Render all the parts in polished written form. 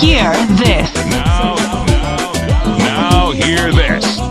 Hear this. Now hear this.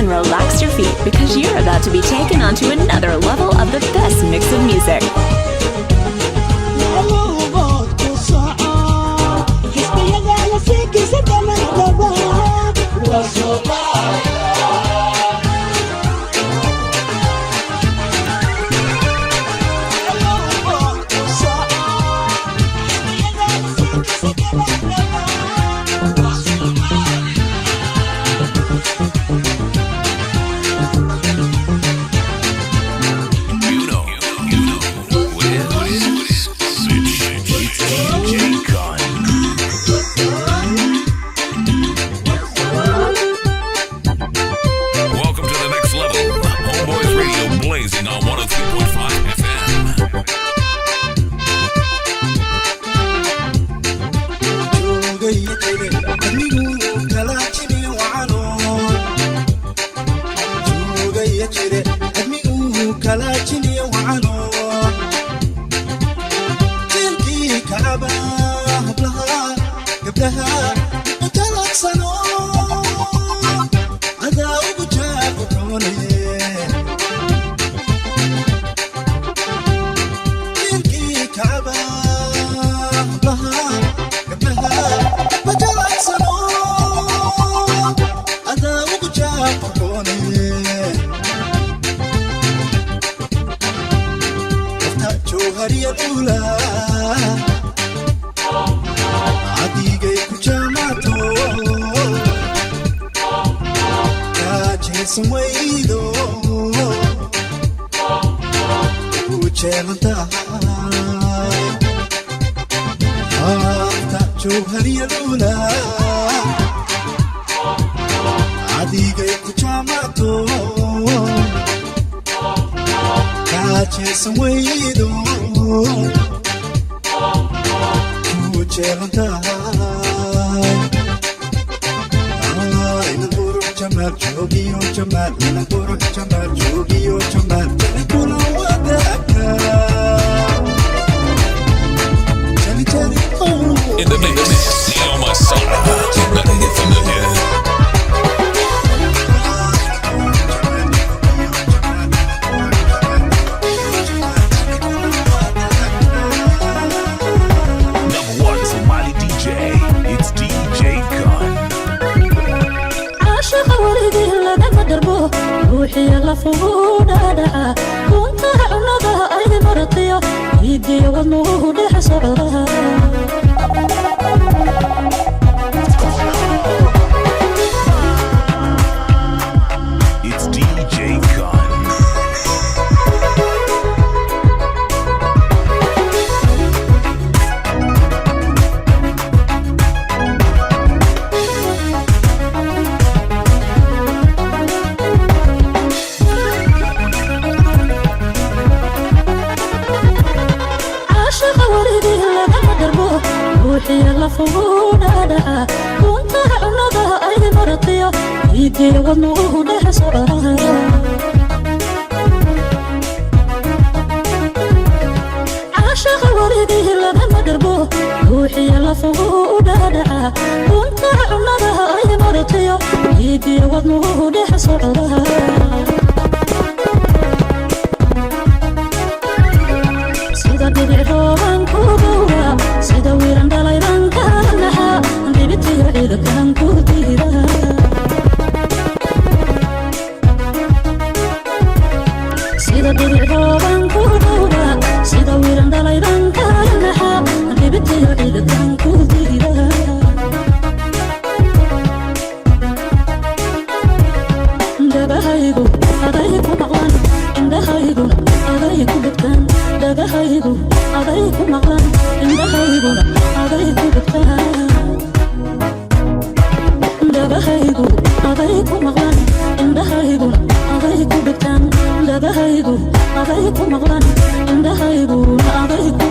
Relax your feet because you're about to be taken onto another level of the best mix of music. الأولى عديقي كجاماتو كاجي سويدو وجامتها جوهري الأولى عديقي كجاماتو كاجي سويدو وجامتها نقول جمال جوقي وجمال نقول جمال جوقي وجمال نقول وداك In the mix, Neo Masala, nothing is familiar. Number one Somali DJ, it's DJ Gun. عاشق ولدي لما دربوه روحي يلا فوقنا كنت عنضها أي مرضية يدي وضنوه لح صعرها It's DJ Gun. عاشق ولدي لما دربوه روحي يلا فوقنا كنت عنضها أي مرضية يدي وضنوه لح صعرها عاشق ولدي لما دربوه روحي يلا فوقنا كنت عنضها أي مرضية يدي وضنوه لح صعرها sida bidixooban ku gowra sida wiiran dhalaydan kala naxa dibitiyo ciidakan ku diida sida bidixooban ku gowra sida wiiran dhalaydan kala naxa dibitiyo ciidakan ku diida dabahaygu aday ku maqlan indhahayguna aday ku dhigtaan dabahaygu aday ku maqlan indhahayguna aday ku dhigtaan dabahaygu aday ku maqlan indhahayguna aday ku dhigtaan dabahaygu aday ku maqlan indhahayguna aday ku